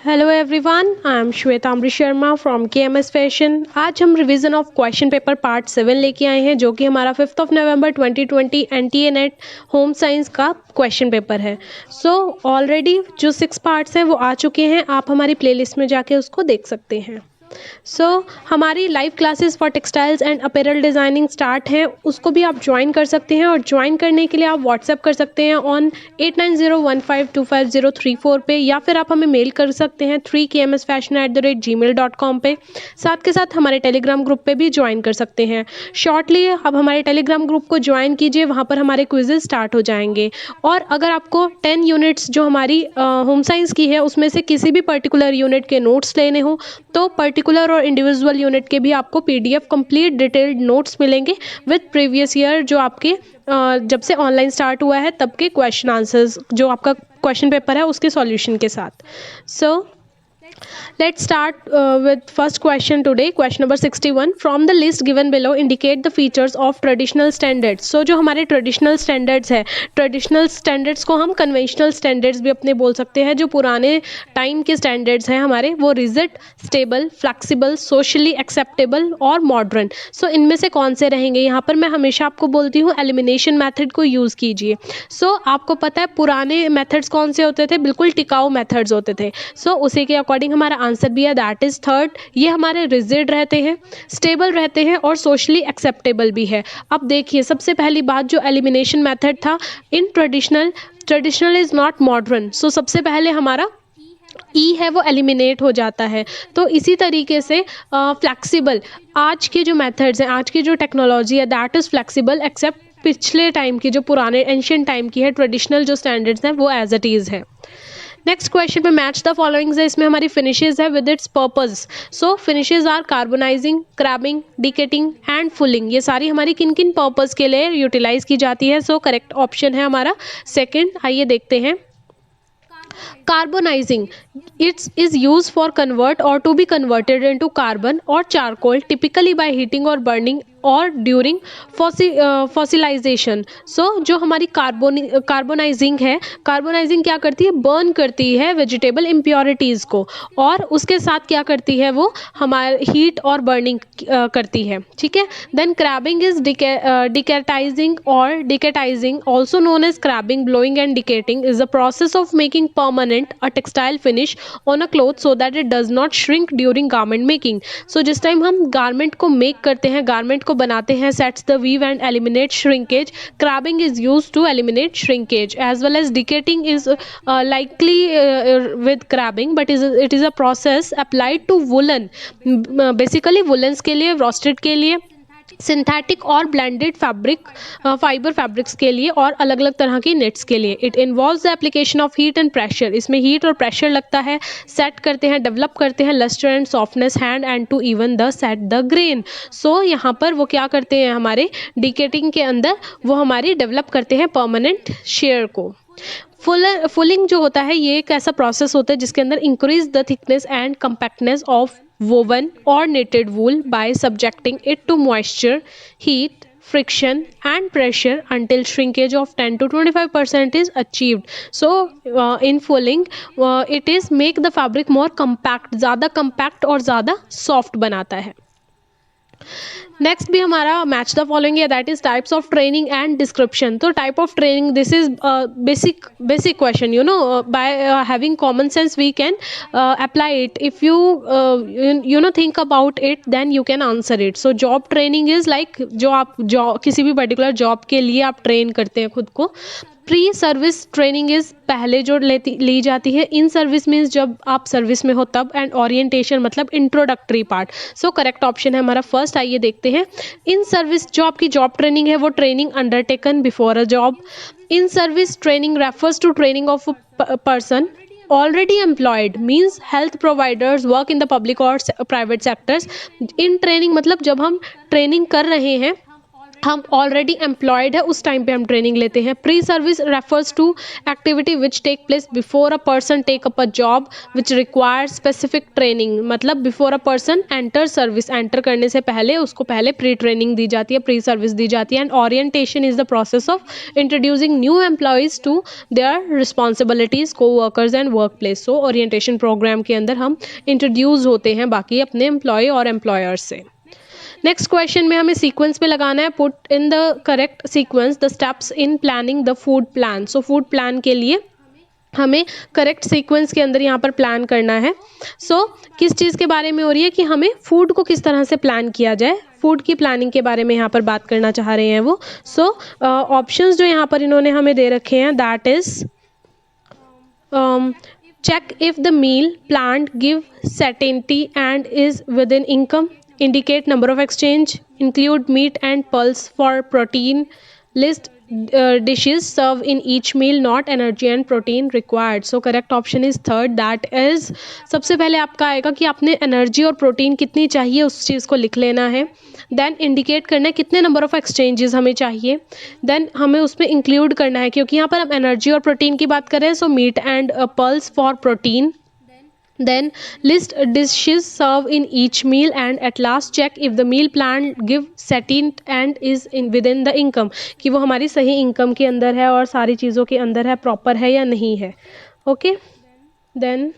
Hello everyone, I am Shwetambari Sharma from KMS fashion. आज हम revision of question paper part 7 लेके आए हैं, जो कि हमारा 5 नवंबर 2020 NTA नेट होम साइंस का क्वेश्चन पेपर है। सो ऑलरेडी जो 6 पार्ट्स हैं वो आ चुके हैं, आप हमारी प्लेलिस्ट में जाके उसको देख सकते हैं। हमारी live classes for textiles and apparel designing start है, उसको भी आप ज्वाइन कर सकते हैं। और ज्वाइन करने के लिए आप व्हाट्सएप कर सकते हैं ऑन 8901525034 पे, या फिर आप हमें मेल कर सकते हैं 3kmsfashion@gmail.com पे। साथ के साथ हमारे टेलीग्राम ग्रुप पे भी ज्वाइन कर सकते हैं। शॉर्टली अब हमारे टेलीग्राम ग्रुप को ज्वाइन कीजिए, वहाँ पर हमारे क्विजेज स्टार्ट हो जाएंगे। और अगर आपको 10 यूनिट्स जो हमारी होम साइंस की है उसमें से किसी भी पर्टिकुलर यूनिट के नोट्स लेने हो, तो पर्टिकुलर और इंडिविजुअल यूनिट के भी आपको PDF कंप्लीट डिटेल्ड नोट्स मिलेंगे विद प्रीवियस ईयर, जो आपके जब से ऑनलाइन स्टार्ट हुआ है तब के क्वेश्चन आंसर्स, जो आपका क्वेश्चन पेपर है उसके सॉल्यूशन के साथ। Let's start with first question today. Question number 61. From the list given below, indicate the features of traditional standards. So जो हमारे traditional standards है, traditional standards को हम conventional standards भी अपने बोल सकते हैं। जो पुराने टाइम के standards हैं हमारे, वो rigid, stable, flexible, socially acceptable और modern. So इनमें से कौन से रहेंगे? यहाँ पर मैं हमेशा आपको बोलती हूँ elimination method को यूज़ कीजिए। आपको पता है पुराने methods कौन से होते थे? बिल्कुल टिकाऊ methods होते थे। उसी के अकॉर्डिंग हमारा आंसर भी है, दैट इज थर्ड। ये हमारे रिजिड रहते हैं, स्टेबल रहते हैं और सोशली एक्सेप्टेबल भी है। अब देखिए, सबसे पहली बात, जो एलिमिनेशन मेथड था in traditional is not modern. सबसे पहले हमारा ई है वो एलिमिनेट हो जाता है। तो इसी तरीके से फ्लेक्सिबल, आज के जो मेथड्स हैं, आज की जो टेक्नोलॉजी है, दैट इज़ फ्लेक्सिबल एक्सेप्ट पिछले टाइम की, जो पुराने एंशियंट टाइम की है, ट्रेडिशनल जो स्टैंडर्ड्स हैं वो एज इट इज़ है। नेक्स्ट क्वेश्चन पे मैच द फॉलोइंग्स है, इसमें हमारी फिनिशेज है with its purpose. Finishes are carbonizing, crabbing, decating and fulling. ये सारी हमारी किन किन पर्पस के लिए यूटिलाइज की जाती है? करेक्ट ऑप्शन है हमारा सेकंड। आइए देखते हैं। Carbonizing, it is used for convert or to be converted into carbon or charcoal, typically by heating or burning और ड्यूरिंग फॉसिलाइजेशन। जो हमारी कार्बोनाइजिंग है, कार्बोनाइजिंग क्या करती है? बर्न करती है वेजिटेबल इम्प्योरिटीज़ को, और उसके साथ क्या करती है? वो हमारे हीट और बर्निंग करती है। ठीक है। देन क्रैबिंग इज डिकेटाइजिंग और decatizing, also known as crabbing, blowing and decating, is the process of making permanent a textile finish on a cloth so that it does not shrink during garment making. जिस time हम garment को make करते हैं, garment को बनाते हैं, sets the weave and eliminate shrinkage. Crabbing is used to eliminate shrinkage, as well as decating is likely with crabbing, but it is a process applied to woolen, basically woolens के लिए, worsted के लिए, synthetic और blended fibre fabrics के लिए, और अलग अलग तरह की नेट्स के लिए। It involves the application of heat and pressure, इसमें हीट और प्रेशर लगता है। सेट करते हैं, डेवलप करते हैं lustre and softness, hand and to even the set the grain. यहाँ पर वो क्या करते हैं? हमारे डिकेटिंग के अंदर वो हमारी डेवलप करते हैं परमानेंट शेयर को। फुलिंग जो होता है, ये एक ऐसा प्रोसेस होता है जिसके अंदर increase the thickness and compactness of woven or knitted wool by subjecting it to moisture, heat, friction and pressure until shrinkage of 10 to 25% is achieved. In fulling, it is make the fabric more compact, ज़्यादा compact और ज़्यादा soft बनाता है। Next भी हमारा match the following है, that is types of training and description. Type of training, this is basic question, by having common sense we can apply it. If you think about it, then you can answer it. Job training is like जो आप किसी भी particular job के लिए आप train करते हैं खुद को। प्री सर्विस ट्रेनिंग इज पहले जो ली जाती है। इन सर्विस मीन्स जब आप सर्विस में हो तब, एंड ओरिएंटेशन मतलब इंट्रोडक्टरी पार्ट। करेक्ट ऑप्शन है हमारा फर्स्ट। आइए देखते हैं। इन सर्विस जो आपकी जॉब ट्रेनिंग है वो training undertaken before a job. In service training refers to training of a person already employed, means health providers work in the public or private sectors. In training मतलब जब हम training कर रहे हैं हम already employed है उस time पे हम ट्रेनिंग लेते हैं। Pre service refers to activity which take place before a person take up a job which require specific training, मतलब before a person enter service, enter करने से पहले उसको पहले प्री ट्रेनिंग दी जाती है, प्री सर्विस दी जाती है। And orientation is the process of introducing new employees to their responsibilities, coworkers and workplace. So orientation program के अंदर हम इंट्रोड्यूस होते हैं बाकी अपने एम्प्लॉय और एम्प्लॉयर्स से। नेक्स्ट क्वेश्चन में हमें सीक्वेंस पे लगाना है, put in the correct sequence the steps in planning the food plan. So food plan के लिए हमें करेक्ट सीक्वेंस के अंदर यहाँ पर प्लान करना है। सो किस चीज़ के बारे में हो रही है कि हमें फूड को किस तरह से प्लान किया जाए, फूड की प्लानिंग के बारे में यहाँ पर बात करना चाह रहे हैं वो। सो ऑप्शंस जो यहाँ पर इन्होंने हमें दे रखे हैं, that is check if the meal planned give certainty and is within income, indicate number of exchange, include meat and pulse for protein, list dishes served in each meal, not energy and protein required. So correct option is third, that is सबसे पहले आपका आएगा कि आपने energy और protein कितनी चाहिए उस चीज़ को लिख लेना है। देन इंडिकेट करना है कितने नंबर ऑफ एक्सचेंजेस हमें चाहिए। देन हमें उसमें इंक्लूड करना है, क्योंकि यहाँ पर हम एनर्जी और प्रोटीन की बात कर रहे हैं, so meat and pulse for protein. Then list dishes served in each meal, and at last check if the meal plan give certain and is in within the income, कि वो हमारी सही इनकम के अंदर है और सारी चीज़ों के अंदर है, प्रॉपर है या नहीं है। Okay, then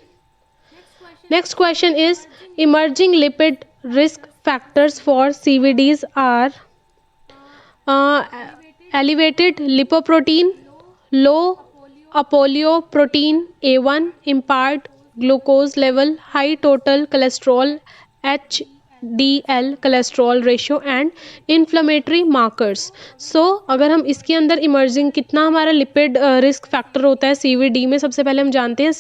next question is emerging lipid risk factors for CVDs are elevated lipoprotein, low apolipoprotein, A1 impaired glucose level, high total cholesterol, HDL cholesterol ratio and inflammatory markers. So अगर हम इसके अंदर emerging कितना हमारा lipid risk factor होता है CVD में, सबसे पहले हम जानते हैं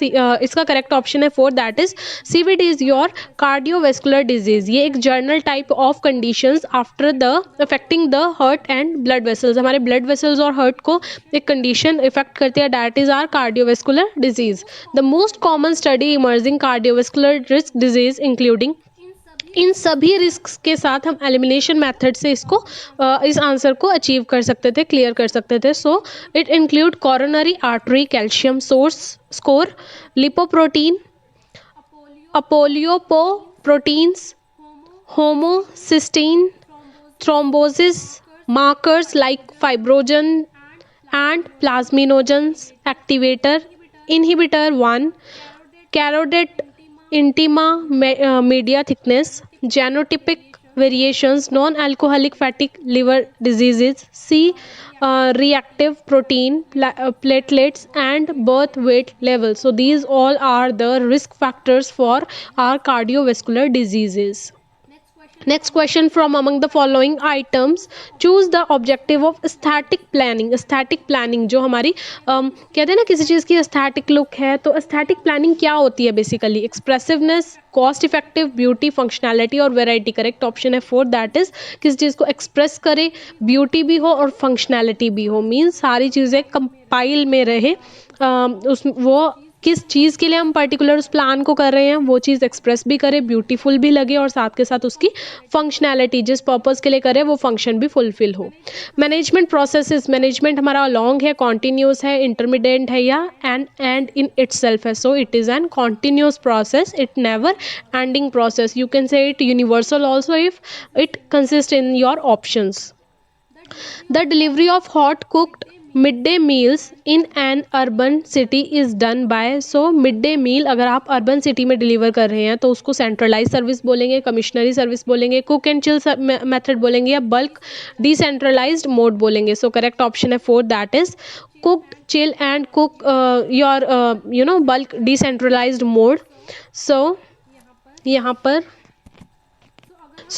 इसका करेक्ट ऑप्शन है 4, that is CVD is your cardiovascular disease. ये एक general type of conditions after the affecting the heart and blood vessels, हमारे ब्लड वेसल्स और हार्ट को एक कंडीशन इफेक्ट करती है, that is our cardiovascular disease. The most common study emerging cardiovascular risk disease including, इन सभी risk के साथ हम एलिमिनेशन मेथड से इसको इस आंसर को अचीव कर सकते थे, क्लियर कर सकते थे। So it include coronary artery calcium source score, lipoprotein, apolipoproteins, homocysteine, thrombosis, markers like fibrinogen and plasminogens, activator, inhibitor 1, carotid intima, media thickness, genotypic variations, non-alcoholic fatty liver diseases, C, reactive protein, platelets and birth weight level. So these all are the risk factors for our cardiovascular diseases. Next question, from among the following items choose the objective of aesthetic planning. aesthetic planning जो हमारी कहते हैं ना किसी चीज़ की aesthetic look है, तो aesthetic planning क्या होती है basically? Expressiveness, cost effective, beauty, functionality और वेराइटी। करेक्ट ऑप्शन है 4, दैट इज किसी चीज़ को एक्सप्रेस करे, ब्यूटी भी हो और फंक्शनैलिटी भी हो, मीन्स सारी चीज़ें कंपाइल में रहे, उस वो किस चीज़ के लिए हम पर्टिकुलर उस प्लान को कर रहे हैं वो चीज़ एक्सप्रेस भी करे, ब्यूटीफुल भी लगे और साथ के साथ उसकी फंक्शनैलिटी जिस पर्पस के लिए करे वो फंक्शन भी फुलफिल हो। मैनेजमेंट प्रोसेसेस, मैनेजमेंट हमारा लॉन्ग है, कॉन्टीन्यूस है, इंटरमीडिएट है या एंड इन इटसेल्फ है। So it is an continuous process, it never ending process. You can say it universal also if it consist in your options. The delivery of hot cooked midday meals in an urban city is done by, so midday meal अगर आप urban city में deliver कर रहे हैं तो उसको centralise service बोलेंगे, कमिश्नरी service बोलेंगे, कुक एंड चिल मेथड बोलेंगे या बल्क डिसेंट्रलाइज्ड मोड बोलेंगे। सो करेक्ट ऑप्शन है 4, that is cooked, chill and cook your bulk decentralised mode. सो यहाँ पर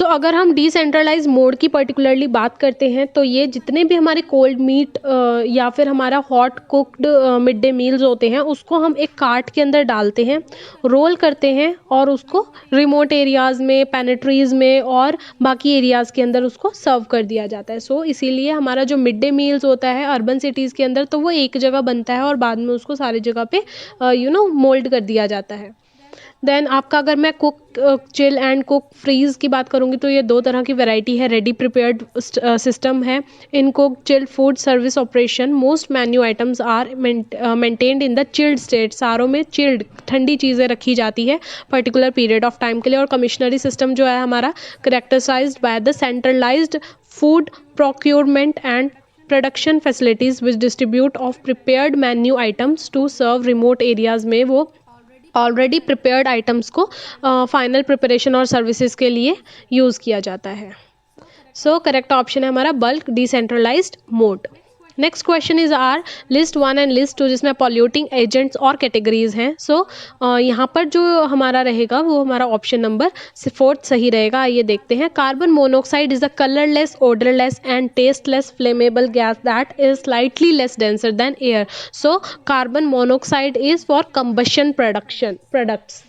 अगर हम डिसेंट्रलाइज मोड की पर्टिकुलरली बात करते हैं तो ये जितने भी हमारे कोल्ड मीट या फिर हमारा hot cooked mid day meals होते हैं उसको हम एक कार्ट के अंदर डालते हैं, रोल करते हैं और उसको रिमोट एरियाज़ में, पेनिट्रीज़ में और बाकी एरियाज़ के अंदर उसको सर्व कर दिया जाता है। सो इसीलिए हमारा जो मिड डे मील्स होता है अर्बन सिटीज़ के अंदर तो वो एक जगह बनता है और बाद में उसको सारी जगह पे मोल्ड कर दिया जाता है। देन आपका अगर मैं cook chill and cook freeze की बात करूँगी तो ये दो तरह की वैरायटी है। रेडी प्रिपेयर्ड सिस्टम है in cook chilled food service operation. Most menu items are maintained in the chilled state. सारों में चिल्ड ठंडी चीज़ें रखी जाती है पर्टिकुलर पीरियड ऑफ टाइम के लिए। और कमिश्नरी सिस्टम जो है हमारा characterised by the centralised food procurement and production facilities which distribute of prepared menu items to serve remote areas में वो ऑलरेडी प्रिपेयर्ड आइटम्स को फाइनल प्रिपरेशन और सर्विसेज के लिए यूज़ किया जाता है। सो करेक्ट ऑप्शन है हमारा bulk decentralised mode. Next question is are list 1 and list 2 जिसमें पॉल्यूटिंग एजेंट्स और कैटेगरीज हैं। सो यहाँ पर जो हमारा रहेगा वो हमारा ऑप्शन नंबर 4 सही रहेगा। आइए देखते हैं। Carbon monoxide is a colourless odourless and tasteless flammable gas that is slightly less denser than air. So carbon monoxide is for combustion products.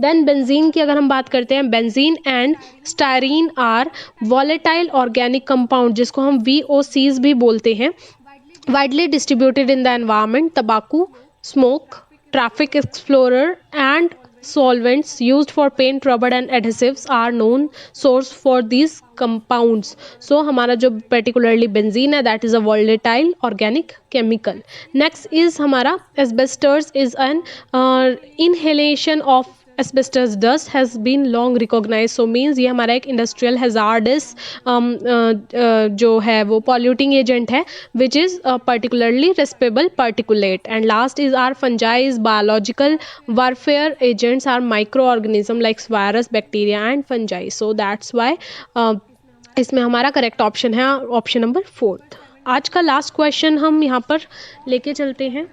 Then benzene की अगर हम बात करते हैं, benzene and styrene are volatile organic compound जिसको हम VOCs भी बोलते हैं, widely distributed in the environment. Tobacco, smoke, traffic explorer and solvents used for paint, rubber and adhesives are known source for these compounds. So हमारा जो particularly benzene है that is a volatile organic chemical. Next is हमारा asbestos is an inhalation of asbestos dust has been long recognized. So means ये हमारा एक industrial hazardous जो है वो polluting agent है which is particularly respirable particulate. And last is our fungi is biological warfare agents are microorganism like virus, bacteria and fungi. So that's why इसमें हमारा correct option है ऑप्शन नंबर 4। आज का last question हम यहाँ पर लेके चलते हैं।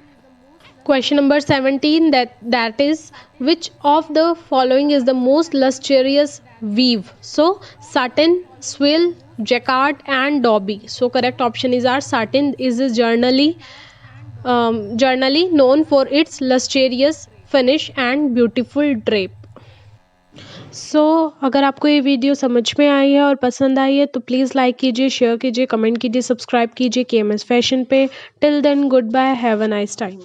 Question number 17 that is which of the following is the most lustrous weave? So satin, swill, jacquard and dobby. So correct option is our satin is generally known for its lustrous finish and beautiful drape. सो अगर आपको ये video समझ में आई है और पसंद आई है तो प्लीज़ लाइक कीजिए, शेयर कीजिए, कमेंट कीजिए, सब्सक्राइब कीजिए KMS फैशन पे। Till then good bye, have a nice time.